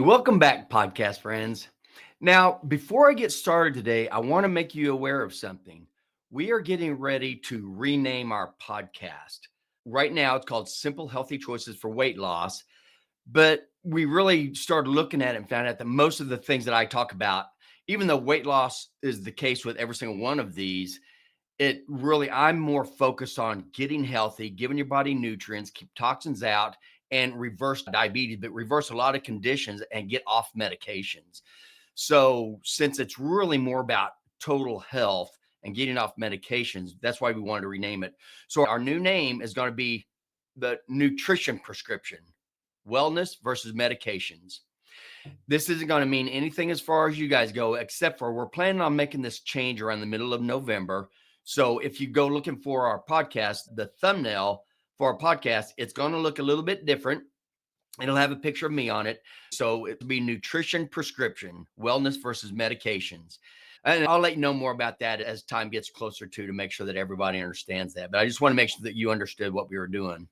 Welcome back, podcast friends. Now, before I get started today, I want to make you aware of something. We are getting ready to rename our podcast. Right now, it's called Simple Healthy Choices for Weight Loss, but we really started looking at it and found out that most of the things that I talk about, even though weight loss is the case with every single one of these, I'm more focused on getting healthy, giving your body nutrients, keep toxins out, and reverse diabetes, but reverse a lot of conditions and get off medications. So, since it's really more about total health and getting off medications, that's why we wanted to rename it. So, our new name is going to be the nutrition prescription, wellness versus medications. This isn't going to mean anything as far as you guys go, except for we're planning on making this change around the middle of November. So if you go looking for our podcast, the thumbnail for our podcast, it's going to look a little bit different. It'll have a picture of me on it. So it'll be nutrition prescription, wellness versus medications. And I'll let you know more about that as time gets closer to make sure that everybody understands that. But I just want to make sure that you understood what we were doing.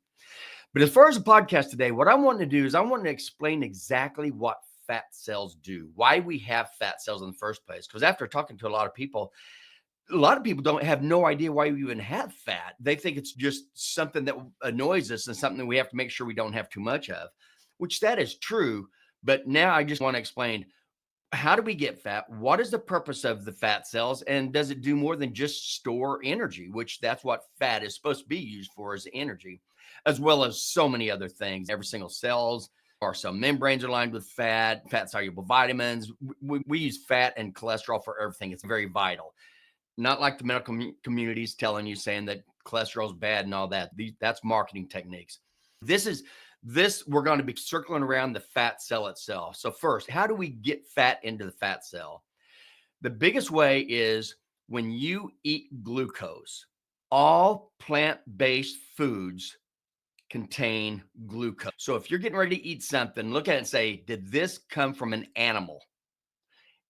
But as far as the podcast today, what I want to do is I want to explain exactly what fat cells do, why we have fat cells in the first place. Because after talking to a lot of people don't have no idea why we even have fat. They think it's just something that annoys us and something that we have to make sure we don't have too much of, which that is true. But now I just want to explain, how do we get fat? What is the purpose of the fat cells? And does it do more than just store energy, which that's what fat is supposed to be used for, is energy, as well as so many other things. Every single cells or cell membranes are lined with fat soluble vitamins. We use fat and cholesterol for everything. It's very vital. Not like the medical communities telling you, saying that cholesterol is bad and all that. That's marketing techniques. We're going to be circling around the fat cell itself. So first, how do we get fat into the fat cell? The biggest way is when you eat glucose. All plant-based foods contain glucose. So if you're getting ready to eat something, look at it and say, did this come from an animal?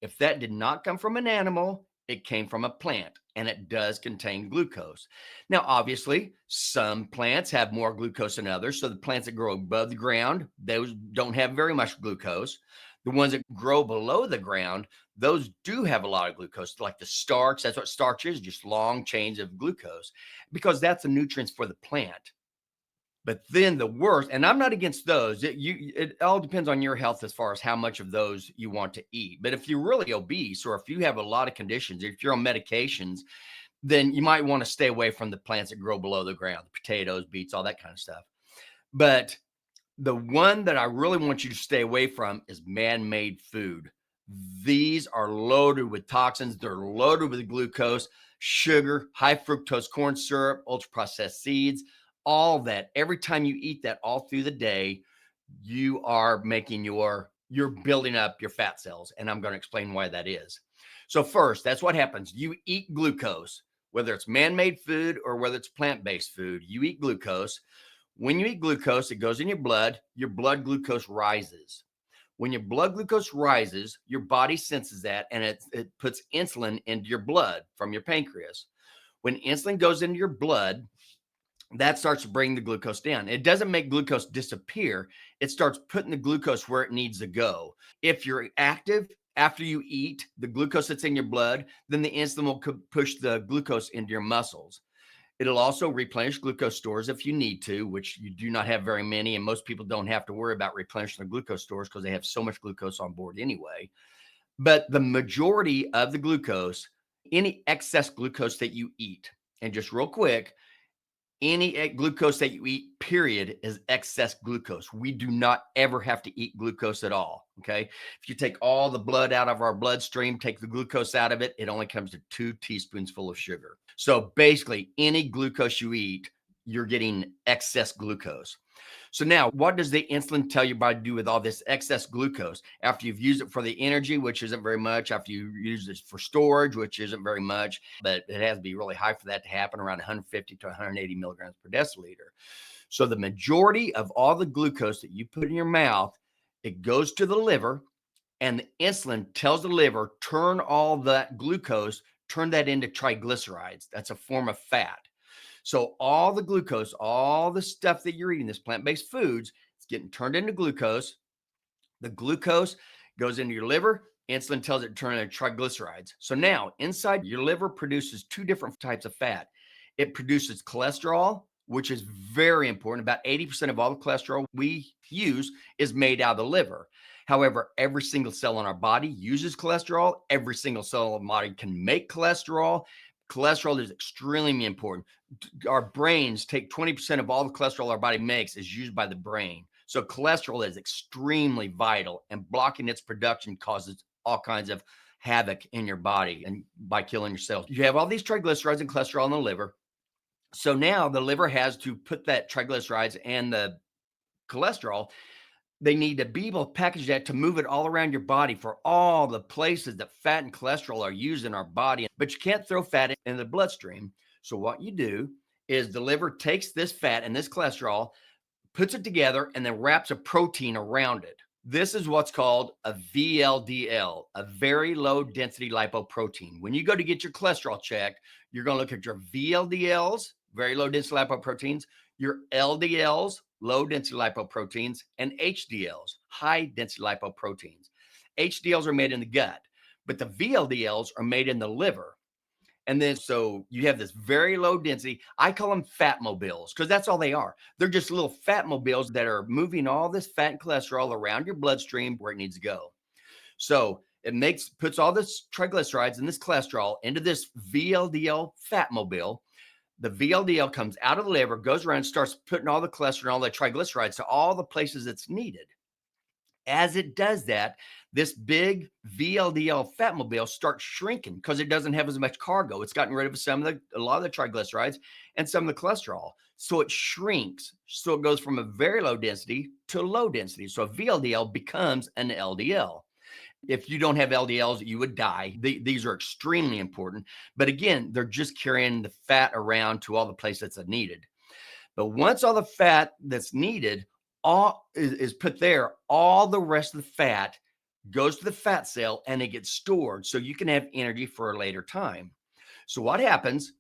If that did not come from an animal, it came from a plant, and it does contain glucose. Now, obviously, some plants have more glucose than others. So the plants that grow above the ground, those don't have very much glucose. The ones that grow below the ground, those do have a lot of glucose, like the starch. That's what starch is, just long chains of glucose, because that's the nutrients for the plant. But then the worst, and I'm not against those. It all depends on your health as far as how much of those you want to eat. But if you're really obese, or if you have a lot of conditions, if you're on medications, then you might want to stay away from the plants that grow below the ground, the potatoes, beets, all that kind of stuff. But the one that I really want you to stay away from is man-made food. These are loaded with toxins. They're loaded with glucose, sugar, high fructose corn syrup, ultra-processed seeds, all that. Every time you eat that all through the day, you are you're building up your fat cells. And I'm going to explain why that is. So first, that's what happens. You eat glucose, whether it's man-made food or whether it's plant-based food. You eat glucose. When you eat glucose, it goes in your blood glucose rises. When your blood glucose rises, your body senses that, and it puts insulin into your blood from your pancreas. When insulin goes into your blood, that starts to bring the glucose down. It doesn't make glucose disappear. It starts putting the glucose where it needs to go. If you're active after you eat, the glucose that's in your blood, then the insulin will push the glucose into your muscles. It'll also replenish glucose stores if you need to, which you do not have very many. And most people don't have to worry about replenishing their glucose stores because they have so much glucose on board anyway. But the majority of the glucose, any excess glucose that you eat, and just real quick, any glucose that you eat, period, is excess glucose. We do not ever have to eat glucose at all. Okay. If you take all the blood out of our bloodstream, take the glucose out of it, it only comes to 2 teaspoons full of sugar. So basically, any glucose you eat, you're getting excess glucose. So now, what does the insulin tell your body to do with all this excess glucose? After you've used it for the energy, which isn't very much, after you use it for storage, which isn't very much, but it has to be really high for that to happen, around 150 to 180 milligrams per deciliter. So the majority of all the glucose that you put in your mouth, it goes to the liver, and the insulin tells the liver, turn all that glucose, turn that into triglycerides. That's a form of fat. So all the glucose, all the stuff that you're eating, this plant-based foods, it's getting turned into glucose. The glucose goes into your liver. Insulin tells it to turn into triglycerides. So now inside your liver produces two different types of fat. It produces cholesterol, which is very important. About 80% of all the cholesterol we use is made out of the liver. However, every single cell in our body uses cholesterol. Every single cell in the body can make cholesterol. Cholesterol is extremely important. Our brains take 20% of all the cholesterol our body makes is used by the brain. So cholesterol is extremely vital, and blocking its production causes all kinds of havoc in your body and by killing your cells. You have all these triglycerides and cholesterol in the liver. So now the liver has to put that triglycerides and the cholesterol, they need to be able to package that to move it all around your body for all the places that fat and cholesterol are used in our body. But you can't throw fat in the bloodstream. So what you do is the liver takes this fat and this cholesterol, puts it together, and then wraps a protein around it. This is what's called a VLDL, a very low density lipoprotein. When you go to get your cholesterol checked, you're going to look at your VLDLs, very low density lipoproteins, your LDLs, low density lipoproteins, and HDLs, high density lipoproteins. HDLs are made in the gut, but the VLDLs are made in the liver. And then, so you have this very low density. I call them fat mobiles because that's all they are. They're just little fat mobiles that are moving all this fat and cholesterol around your bloodstream where it needs to go. So it puts all this triglycerides and this cholesterol into this VLDL fat mobile. The VLDL comes out of the liver, goes around, starts putting all the cholesterol and all the triglycerides to all the places it's needed. As it does that, this big VLDL fat mobile starts shrinking because it doesn't have as much cargo. It's gotten rid of a lot of the triglycerides and some of the cholesterol. So it shrinks. So it goes from a very low density to low density. So a VLDL becomes an LDL. If you don't have LDLs, you would die. These are extremely important. But again, they're just carrying the fat around to all the places that's needed. But once all the fat that's needed is put there, all the rest of the fat goes to the fat cell and it gets stored so you can have energy for a later time. So what happens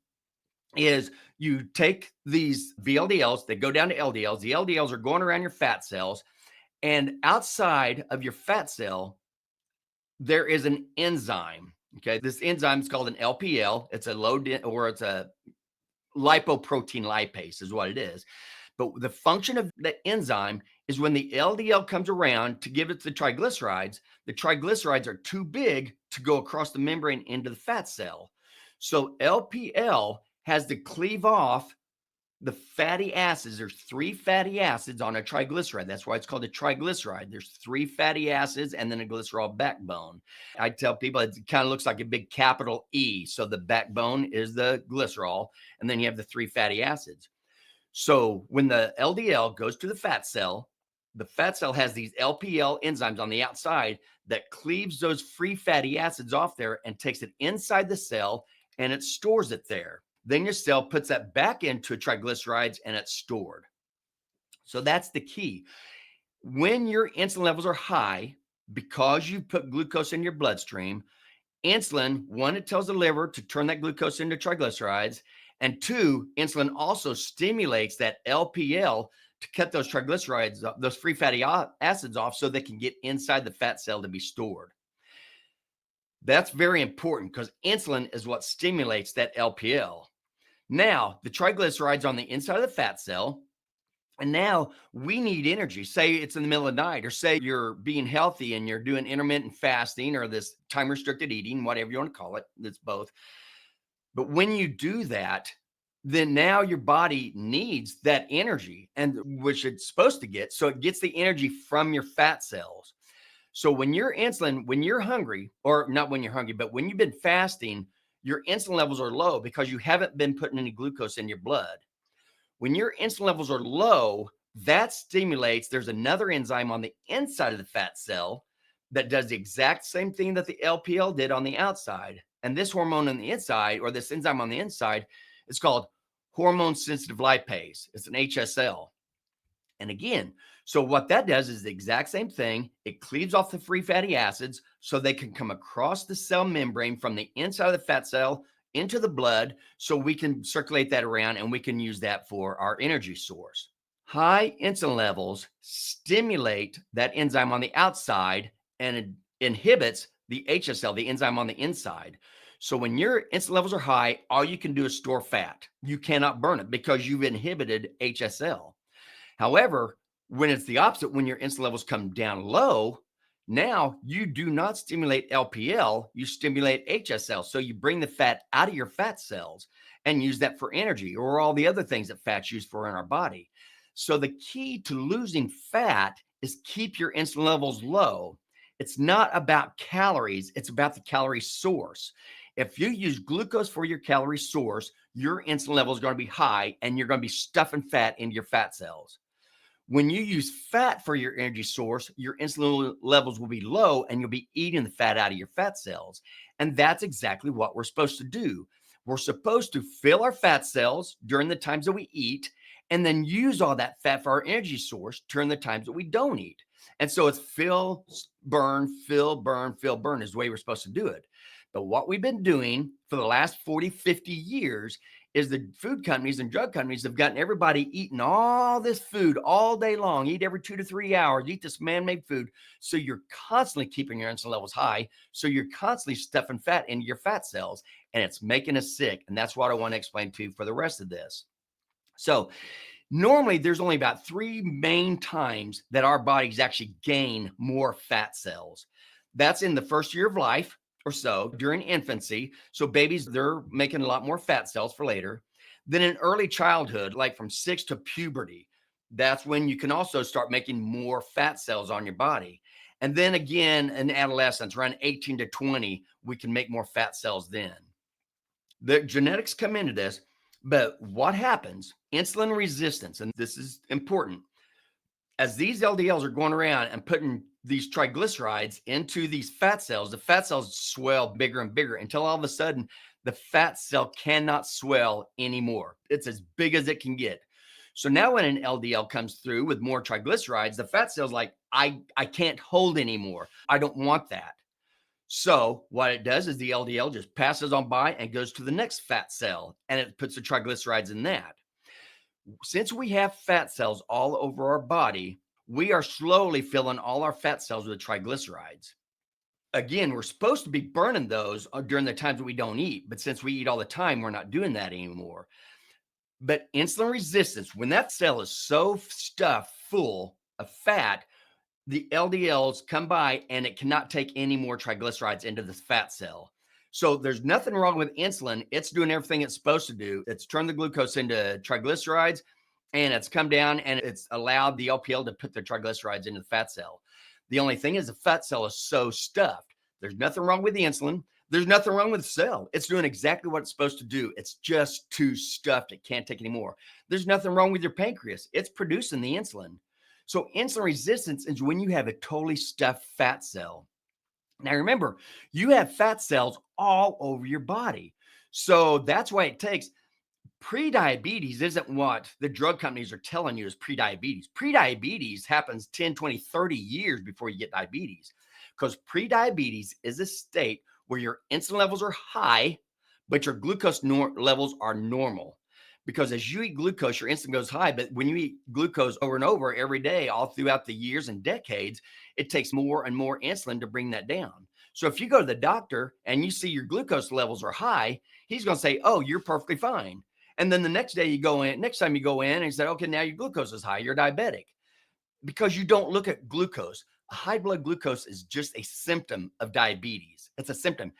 is you take these VLDLs, they go down to LDLs. The LDLs are going around your fat cells, and outside of your fat cell, there is an enzyme. Okay, this enzyme is called an LPL. It's a it's a lipoprotein lipase is what it is. But the function of the enzyme is when the LDL comes around to give it the triglycerides are too big to go across the membrane into the fat cell. So LPL has to cleave off the fatty acids. There's 3 fatty acids on a triglyceride. That's why it's called a triglyceride. There's 3 fatty acids and then a glycerol backbone. I tell people it kind of looks like a big capital E. So the backbone is the glycerol, and then you have the 3 fatty acids. So when the LDL goes to the fat cell has these LPL enzymes on the outside that cleaves those free fatty acids off there and takes it inside the cell and it stores it there. Then your cell puts that back into triglycerides and it's stored. So that's the key. When your insulin levels are high, because you put glucose in your bloodstream, insulin, one, it tells the liver to turn that glucose into triglycerides. And 2, insulin also stimulates that LPL to cut those triglycerides, those free fatty acids off so they can get inside the fat cell to be stored. That's very important because insulin is what stimulates that LPL. Now, the triglycerides on the inside of the fat cell, and now we need energy. Say it's in the middle of the night, or say you're being healthy and you're doing intermittent fasting or this time restricted eating, whatever you want to call it. It's both. But when you do that, then now your body needs that energy, and which it's supposed to get. So it gets the energy from your fat cells. So when you're hungry, or not when you're hungry, but when you've been fasting, your insulin levels are low because you haven't been putting any glucose in your blood. When your insulin levels are low, that stimulates, there's another enzyme on the inside of the fat cell that does the exact same thing that the LPL did on the outside. And this hormone on the inside, or this enzyme on the inside, is called hormone sensitive lipase. It's an HSL. And again, so what that does is the exact same thing. It cleaves off the free fatty acids so they can come across the cell membrane from the inside of the fat cell into the blood so we can circulate that around and we can use that for our energy source. High insulin levels stimulate that enzyme on the outside and it inhibits the HSL, the enzyme on the inside. So when your insulin levels are high, all you can do is store fat. You cannot burn it because you've inhibited HSL. However, when it's the opposite, when your insulin levels come down low, now you do not stimulate LPL, you stimulate HSL. So you bring the fat out of your fat cells and use that for energy or all the other things that fat's used for in our body. So the key to losing fat is keep your insulin levels low. It's not about calories, it's about the calorie source. If you use glucose for your calorie source, your insulin level is going to be high and you're going to be stuffing fat into your fat cells. When you use fat for your energy source, your insulin levels will be low and you'll be eating the fat out of your fat cells. And that's exactly what we're supposed to do. We're supposed to fill our fat cells during the times that we eat and then use all that fat for our energy source during the times that we don't eat. And so it's fill, burn, fill, burn, fill, burn is the way we're supposed to do it. But what we've been doing for the last 40, 50 years is the food companies and drug companies have gotten everybody eating all this food all day long, eat every 2 to 3 hours, eat this man-made food. So you're constantly keeping your insulin levels high. So you're constantly stuffing fat into your fat cells and it's making us sick. And that's what I want to explain to you for the rest of this. So normally there's only about 3 main times that our bodies actually gain more fat cells. That's in the first year of life or so, during infancy. So babies, they're making a lot more fat cells for later. Then in early childhood, like from 6 to puberty, that's when you can also start making more fat cells on your body. And then again, in adolescence, around 18 to 20, we can make more fat cells then. The genetics come into this, but what happens? Insulin resistance, and this is important. As these LDLs are going around and putting these triglycerides into these fat cells, the fat cells swell bigger and bigger until all of a sudden the fat cell cannot swell anymore. It's as big as it can get. So now when an LDL comes through with more triglycerides, the fat cell's like, I can't hold anymore. I don't want that. So what it does is the LDL just passes on by and goes to the next fat cell and it puts the triglycerides in that. Since we have fat cells all over our body, we are slowly filling all our fat cells with triglycerides. Again, we're supposed to be burning those during the times that we don't eat, but since we eat all the time, we're not doing that anymore. But insulin resistance, when that cell is so stuffed full of fat, the LDLs come by and it cannot take any more triglycerides into this fat cell. So there's nothing wrong with insulin. It's doing everything it's supposed to do. It's turned the glucose into triglycerides and it's come down and it's allowed the LPL to put the triglycerides into the fat cell. The only thing is the fat cell is so stuffed. There's nothing wrong with the insulin. There's nothing wrong with the cell. It's doing exactly what it's supposed to do. It's just too stuffed. It can't take any more. There's nothing wrong with your pancreas. It's producing the insulin. So insulin resistance is when you have a totally stuffed fat cell. Now remember, you have fat cells all over your body. So that's why it takes pre-diabetes isn't what the drug companies are telling you is pre-diabetes. Pre-diabetes happens 10, 20, 30 years before you get diabetes because pre-diabetes is a state where your insulin levels are high, but your glucose levels are normal. Because as you eat glucose, your insulin goes high. But when you eat glucose over and over every day, all throughout the years and decades, it takes more and more insulin to bring that down. So if you go to the doctor and you see your glucose levels are high, he's going to say, oh, you're perfectly fine. And then the next day you go in, next time you go in and he said, okay, now your glucose is high. You're diabetic because you don't look at glucose. High blood glucose is just a symptom of diabetes. It's a symptom.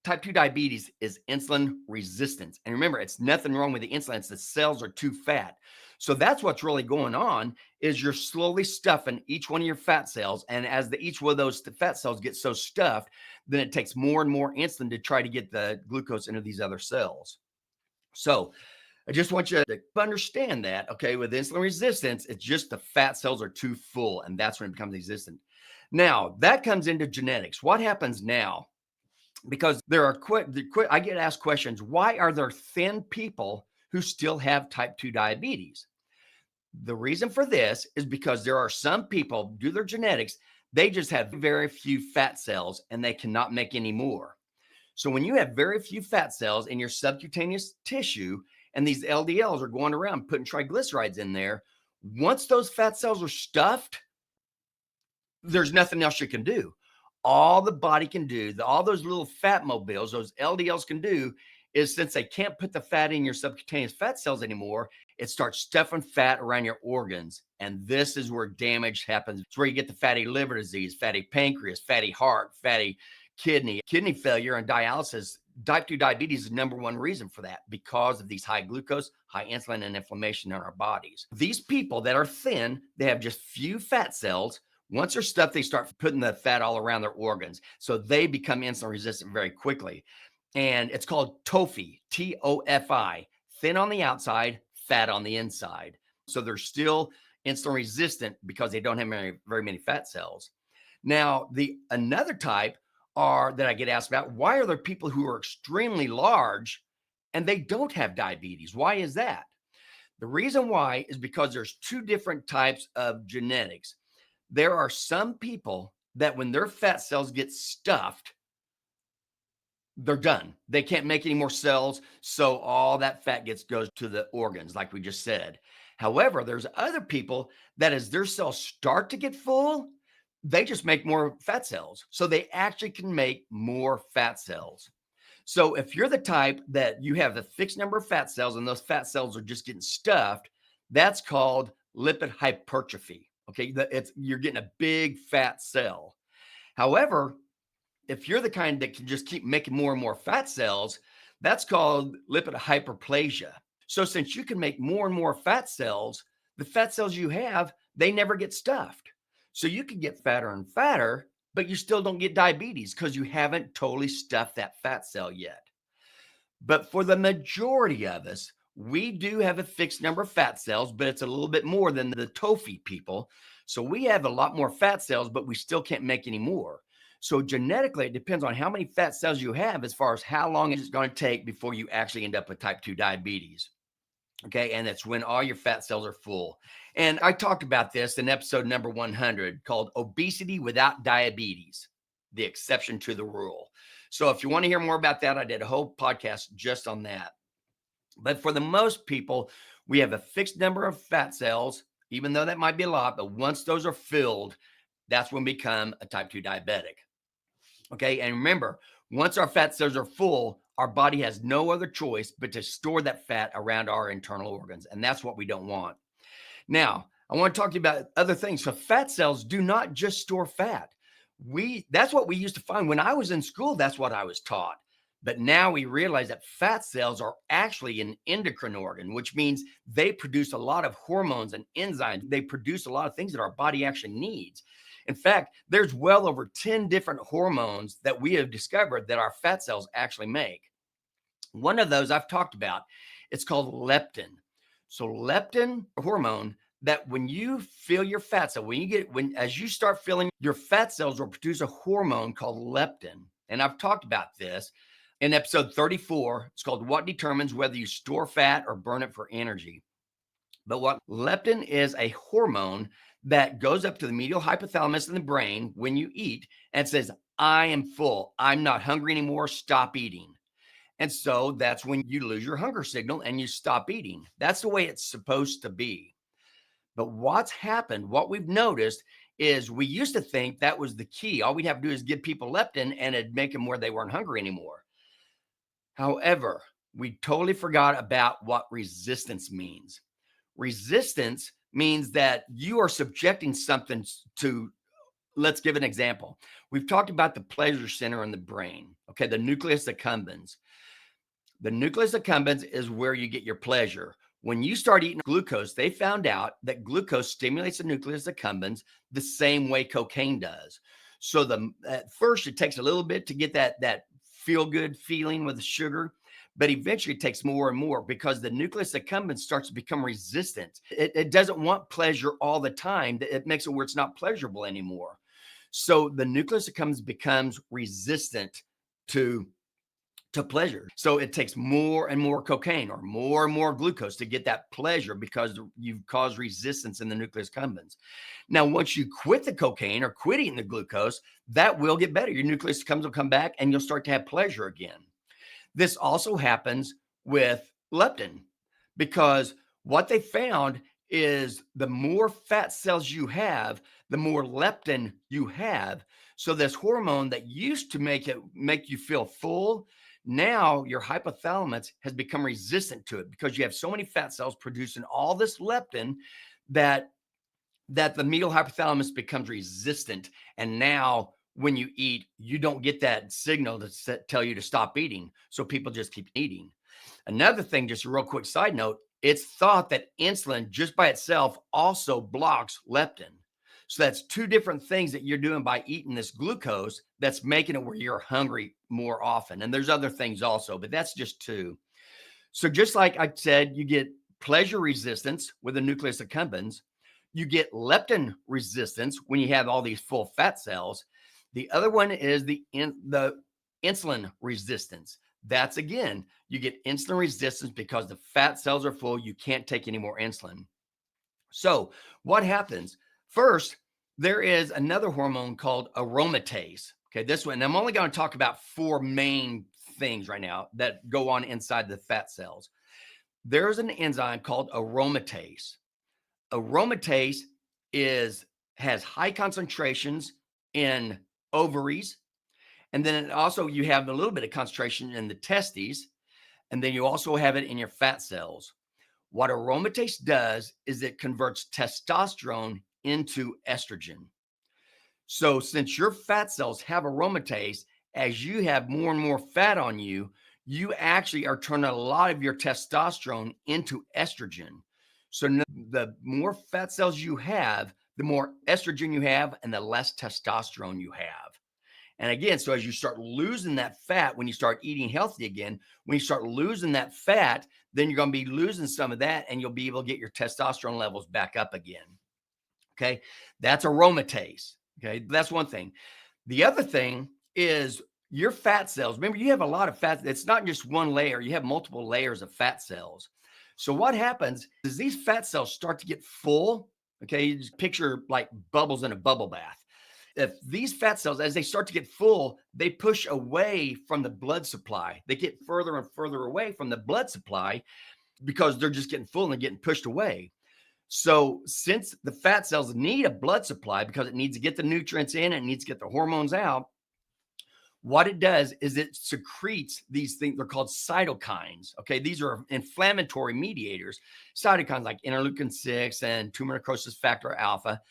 Type 2 diabetes is insulin resistance. And remember, it's nothing wrong with the insulin. It's the cells are too fat. So that's what's really going on is you're slowly stuffing each one of your fat cells. And as each one of those fat cells get so stuffed, then it takes more and more insulin to try to get the glucose into these other cells. So I just want you to understand that, okay, with insulin resistance, it's just the fat cells are too full. And that's when it becomes resistant. Now, that comes into genetics. What happens now? Because there are I get asked questions, why are there thin people who still have type 2 diabetes? The reason for this is because there are some people, due to their genetics, they just have very few fat cells and they cannot make any more. So when you have very few fat cells in your subcutaneous tissue and these LDLs are going around putting triglycerides in there. Once those fat cells are stuffed, there's nothing else you can do. All the body can do, all those little fat mobiles, those LDLs can do is, since they can't put the fat in your subcutaneous fat cells anymore, it starts stuffing fat around your organs. And this is where damage happens. It's where you get the fatty liver disease, fatty pancreas, fatty heart, fatty kidney failure, and dialysis. Type 2 diabetes is the number one reason for that, because of these high glucose, high insulin, and inflammation in our bodies. These people that are thin, they have just few fat cells. Once they're stuffed, they start putting the fat all around their organs. So they become insulin resistant very quickly. And it's called TOFI, TOFI, thin on the outside, fat on the inside. So they're still insulin resistant because they don't have very many fat cells. Now, another type that I get asked about, why are there people who are extremely large and they don't have diabetes? Why is that? The reason why is because there's two different types of genetics. There are some people that when their fat cells get stuffed, they're done. They can't make any more cells. So all that fat goes to the organs, like we just said. However, there's other people that as their cells start to get full, they just make more fat cells. So they actually can make more fat cells. So if you're the type that you have the fixed number of fat cells and those fat cells are just getting stuffed, that's called lipid hypertrophy. Okay, you're getting a big fat cell. However, if you're the kind that can just keep making more and more fat cells, that's called lipid hyperplasia. So since you can make more and more fat cells, the fat cells you have, they never get stuffed. So you can get fatter and fatter, but you still don't get diabetes because you haven't totally stuffed that fat cell yet. But for the majority of us, we do have a fixed number of fat cells, but it's a little bit more than the TOFI people. So we have a lot more fat cells, but we still can't make any more. So genetically, it depends on how many fat cells you have as far as how long it's going to take before you actually end up with type 2 diabetes. Okay, and that's when all your fat cells are full. And I talked about this in episode number 100 called Obesity Without Diabetes, the exception to the rule. So if you want to hear more about that, I did a whole podcast just on that. But for the most people, we have a fixed number of fat cells, even though that might be a lot, but once those are filled, that's when we become a type 2 diabetic. Okay, and remember, once our fat cells are full, our body has no other choice but to store that fat around our internal organs, and that's what we don't want. Now, I want to talk to you about other things. So fat cells do not just store fat. That's what we used to find. When I was in school, that's what I was taught. But now we realize that fat cells are actually an endocrine organ, which means they produce a lot of hormones and enzymes. They produce a lot of things that our body actually needs. In fact, there's well over 10 different hormones that we have discovered that our fat cells actually make. One of those I've talked about, it's called leptin. So leptin hormone, that when you fill your fat cell, as you start filling, your fat cells will produce a hormone called leptin. And I've talked about this in episode 34. It's called What Determines Whether You Store Fat or Burn It for Energy. But what leptin is a hormone that goes up to the medial hypothalamus in the brain when you eat and says, I am full. I'm not hungry anymore. Stop eating. And so that's when you lose your hunger signal and you stop eating. That's the way it's supposed to be. But what's happened, what we've noticed is we used to think that was the key. All we'd have to do is give people leptin and it'd make them where they weren't hungry anymore. However, we totally forgot about what resistance means. Resistance means that you are subjecting something to, let's give an example. We've talked about the pleasure center in the brain, okay, the nucleus accumbens. The nucleus accumbens is where you get your pleasure. When you start eating glucose, they found out that glucose stimulates the nucleus accumbens the same way cocaine does. So at first, it takes a little bit to get that feel-good feeling with the sugar, but eventually it takes more and more because the nucleus accumbens starts to become resistant. It doesn't want pleasure all the time. It makes it where it's not pleasurable anymore. So the nucleus accumbens becomes resistant to pleasure. So it takes more and more cocaine or more glucose to get that pleasure because you've caused resistance in the nucleus accumbens. Now, once you quit the cocaine or quit eating the glucose, that will get better. Your nucleus accumbens will come back and you'll start to have pleasure again. This also happens with leptin. because what they found is the more fat cells you have, the more leptin you have. So this hormone that used to make you feel full, now your hypothalamus has become resistant to it because you have so many fat cells producing all this leptin that the medial hypothalamus becomes resistant. And now when you eat, you don't get that signal to tell you to stop eating. So people just keep eating. Another thing, just a real quick side note, it's thought that insulin just by itself also blocks leptin. So that's two different things that you're doing by eating this glucose that's making it where you're hungry more often. And there's other things also, but that's just two. So just like I said, you get pleasure resistance with the nucleus accumbens. You get leptin resistance when you have all these full fat cells. The other one is the insulin resistance. That's again, you get insulin resistance because the fat cells are full. You can't take any more insulin. So what happens? First, there is another hormone called aromatase. Okay, this one, I'm only going to talk about four main things right now that go on inside the fat cells. There's an enzyme called aromatase. Aromatase has high concentrations in ovaries, and then also you have a little bit of concentration in the testes, and then you also have it in your fat cells. What aromatase does is it converts testosterone into estrogen. So since your fat cells have aromatase, as you have more and more fat on you, you actually are turning a lot of your testosterone into estrogen. So the more fat cells you have, the more estrogen you have and the less testosterone you have. And again, so as you start losing that fat, when you start eating healthy again, when you start losing that fat, then you're going to be losing some of that and you'll be able to get your testosterone levels back up again. Okay. That's aromatase. Okay. That's one thing. The other thing is your fat cells. Remember, you have a lot of fat. It's not just one layer. You have multiple layers of fat cells. So what happens is these fat cells start to get full. Okay. You just picture like bubbles in a bubble bath. If these fat cells, as they start to get full, they push away from the blood supply. They get further and further away from the blood supply because they're just getting full and they're getting pushed away. So since the fat cells need a blood supply because it needs to get the nutrients in, it needs to get the hormones out, what it does is it secretes these things. They're called cytokines. Okay. These are inflammatory mediators, cytokines like interleukin 6 and tumor necrosis factor alpha.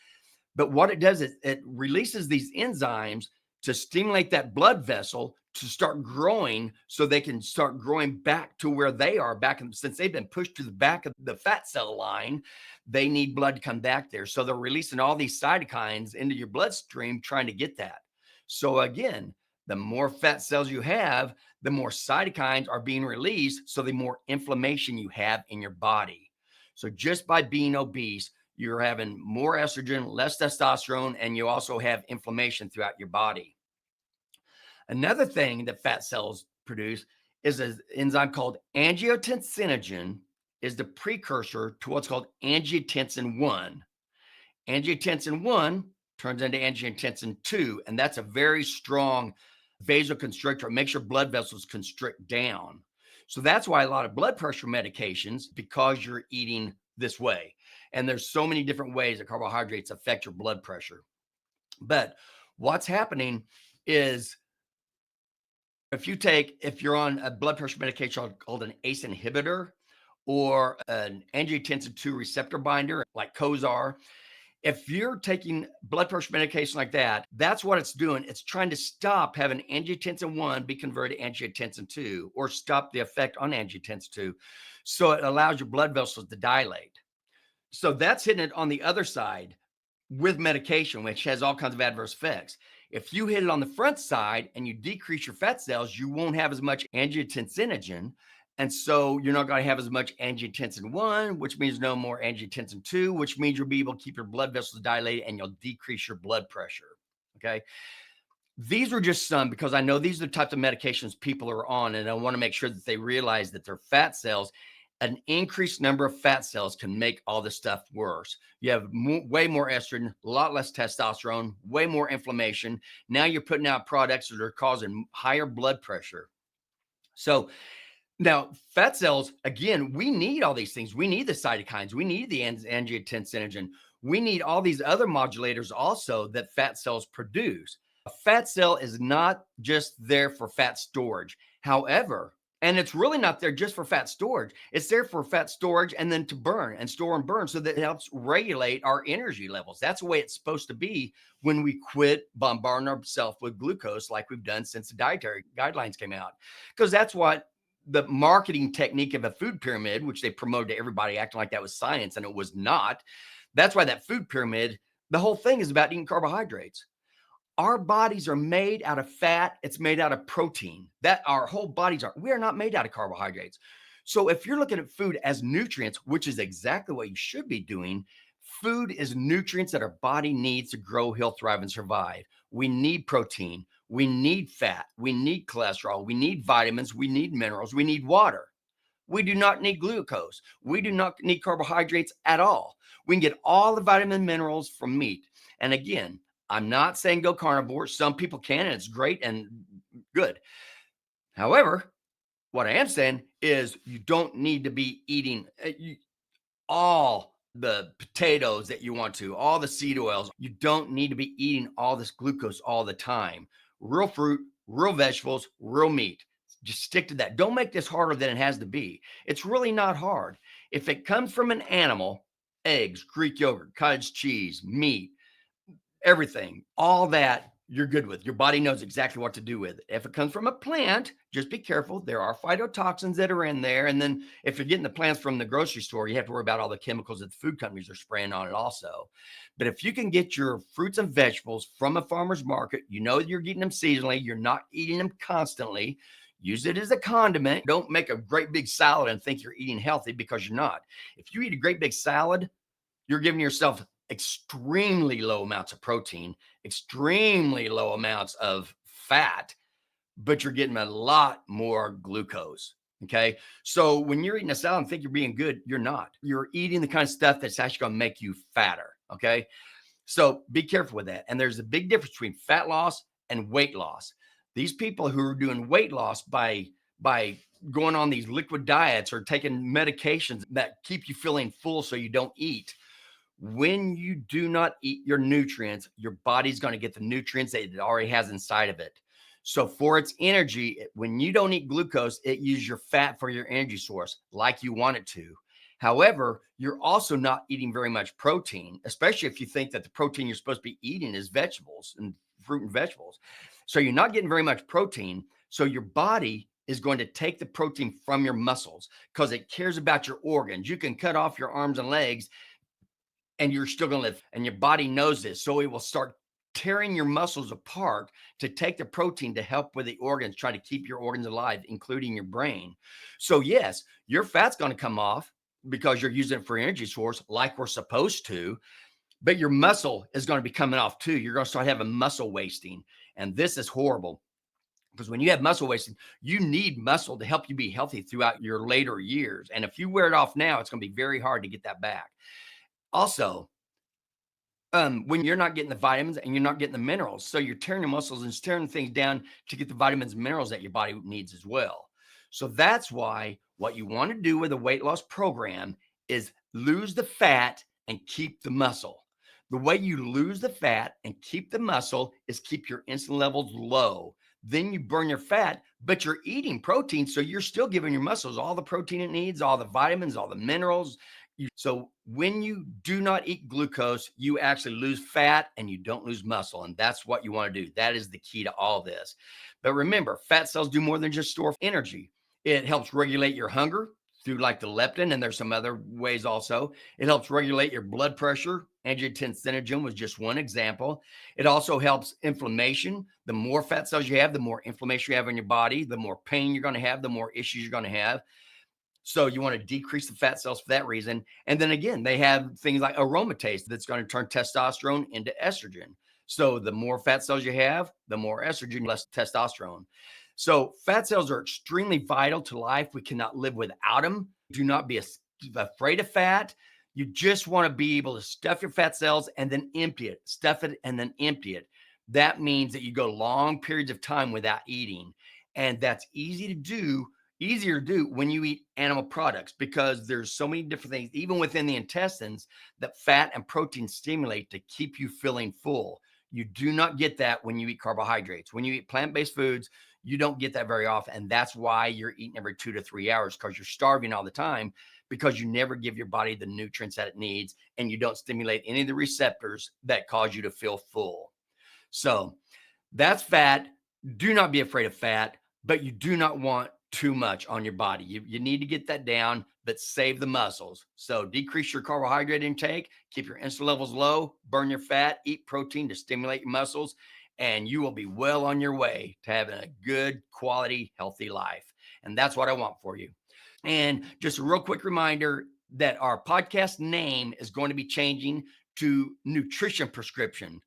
But what it does is it releases these enzymes to stimulate that blood vessel to start growing so they can start growing back to where they are back. Since they've been pushed to the back of the fat cell line, they need blood to come back there. So they're releasing all these cytokines into your bloodstream trying to get that. So again, the more fat cells you have, the more cytokines are being released. So the more inflammation you have in your body. So just by being obese, you're having more estrogen, less testosterone, and you also have inflammation throughout your body. Another thing that fat cells produce is an enzyme called angiotensinogen, is the precursor to what's called angiotensin 1. Angiotensin 1 turns into angiotensin 2, and that's a very strong vasoconstrictor. It makes your blood vessels constrict down. So that's why a lot of blood pressure medications, because you're eating this way. And there's so many different ways that carbohydrates affect your blood pressure. But what's happening is if you're on a blood pressure medication called an ACE inhibitor or an angiotensin 2 receptor binder like Cozar, if you're taking blood pressure medication like that, that's what it's doing. It's trying to stop having angiotensin 1 be converted to angiotensin 2 or stop the effect on angiotensin 2. So it allows your blood vessels to dilate. So that's hitting it on the other side with medication, which has all kinds of adverse effects. If you hit it on the front side and you decrease your fat cells, you won't have as much angiotensinogen. And so you're not going to have as much angiotensin 1, which means no more angiotensin 2, which means you'll be able to keep your blood vessels dilated and you'll decrease your blood pressure. Okay. These were just some because I know these are the types of medications people are on, and I want to make sure that they realize that their fat cells, an increased number of fat cells can make all this stuff worse. You have way more estrogen, a lot less testosterone, way more inflammation. Now you're putting out products that are causing higher blood pressure. So Now, fat cells, again, we need all these things. We need the cytokines. We need the angiotensinogen. We need all these other modulators also that fat cells produce. A fat cell is not just there for fat storage. However, and it's really not there just for fat storage. It's there for fat storage and then to burn and store and burn so that it helps regulate our energy levels. That's the way it's supposed to be when we quit bombarding ourselves with glucose like we've done since the dietary guidelines came out. Because that's what the marketing technique of a food pyramid, which they promoted to everybody acting like that was science, and it was not. That's why that food pyramid, the whole thing is about eating carbohydrates. Our bodies are made out of fat. It's made out of protein. That our whole bodies are. We are not made out of carbohydrates. So if you're looking at food as nutrients, which is exactly what you should be doing, food is nutrients that our body needs to grow, heal, thrive, and survive. We need protein. We need fat. We need cholesterol. We need vitamins. We need minerals. We need water. We do not need glucose. We do not need carbohydrates at all. We can get all the vitamin minerals from meat. And again, I'm not saying go carnivore. Some people can, and it's great and good. However, what I am saying is you don't need to be eating all the potatoes that you want to, all the seed oils. You don't need to be eating all this glucose all the time. Real fruit, real vegetables, real meat. Just stick to that. Don't make this harder than it has to be. It's really not hard. If it comes from an animal, eggs, Greek yogurt, cottage cheese, meat, everything, all that you're good with. Your body knows exactly what to do with it. If it comes from a plant, just be careful. There are phytotoxins that are in there. And then if you're getting the plants from the grocery store, you have to worry about all the chemicals that the food companies are spraying on it also. But if you can get your fruits and vegetables from a farmer's market, you know you're getting them seasonally, you're not eating them constantly. Use it as a condiment. Don't make a great big salad and think you're eating healthy, because you're not. If you eat a great big salad, you're giving yourself extremely low amounts of protein, extremely low amounts of fat, but you're getting a lot more glucose. Okay. So when you're eating a salad and think you're being good, you're not. You're eating the kind of stuff that's actually going to make you fatter. Okay. So be careful with that. And there's a big difference between fat loss and weight loss. These people who are doing weight loss by going on these liquid diets or taking medications that keep you feeling full so you don't eat, when you do not eat your nutrients, your body's going to get the nutrients that it already has inside of it. So for its energy, when you don't eat glucose, it uses your fat for your energy source like you want it to. However, you're also not eating very much protein, especially if you think that the protein you're supposed to be eating is vegetables and fruit and vegetables. So you're not getting very much protein. So your body is going to take the protein from your muscles because it cares about your organs. You can cut off your arms and legs and you're still going to live. And your body knows this. So it will start tearing your muscles apart to take the protein to help with the organs, try to keep your organs alive, including your brain. So yes, your fat's going to come off because you're using it for energy source like we're supposed to, but your muscle is going to be coming off too. You're going to start having muscle wasting. And this is horrible because when you have muscle wasting, you need muscle to help you be healthy throughout your later years. And if you wear it off now, it's going to be very hard to get that back. Also, when you're not getting the vitamins and you're not getting the minerals, so you're tearing your muscles and tearing things down to get the vitamins and minerals that your body needs as well. So that's why what you want to do with a weight loss program is lose the fat and keep the muscle. The way you lose the fat and keep the muscle is keep your insulin levels low. Then you burn your fat, but you're eating protein. So you're still giving your muscles all the protein it needs, all the vitamins, all the minerals. So when you do not eat glucose, you actually lose fat and you don't lose muscle. And that's what you want to do. That is the key to all this. But remember, fat cells do more than just store energy. It helps regulate your hunger through like the leptin, and there's some other ways also. It helps regulate your blood pressure. Angiotensinogen was just one example. It also helps inflammation. The more fat cells you have, the more inflammation you have in your body, the more pain you're going to have, the more issues you're going to have. So you want to decrease the fat cells for that reason. And then again, they have things like aromatase that's going to turn testosterone into estrogen. So the more fat cells you have, the more estrogen, less testosterone. So fat cells are extremely vital to life. We cannot live without them. Do not be afraid of fat. You just want to be able to stuff your fat cells and then empty it, stuff it and then empty it. That means that you go long periods of time without eating. And that's easy to do easier to do when you eat animal products because there's so many different things, even within the intestines, that fat and protein stimulate to keep you feeling full. You do not get that when you eat carbohydrates. When you eat plant-based foods, you don't get that very often. And that's why you're eating every 2 to 3 hours, because you're starving all the time, because you never give your body the nutrients that it needs, and you don't stimulate any of the receptors that cause you to feel full. So that's fat. Do not be afraid of fat, but you do not want too much on your body. You need to get that down, but save the muscles. So decrease your carbohydrate intake, keep your insulin levels low, burn your fat, eat protein to stimulate your muscles, and you will be well on your way to having a good, quality, healthy life. And that's what I want for you. And just a real quick reminder that our podcast name is going to be changing to Nutrition Prescription: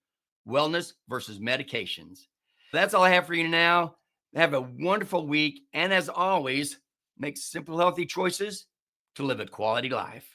Wellness versus Medications. That's all I have for you now. Have a wonderful week. And as always, make simple, healthy choices to live a quality life.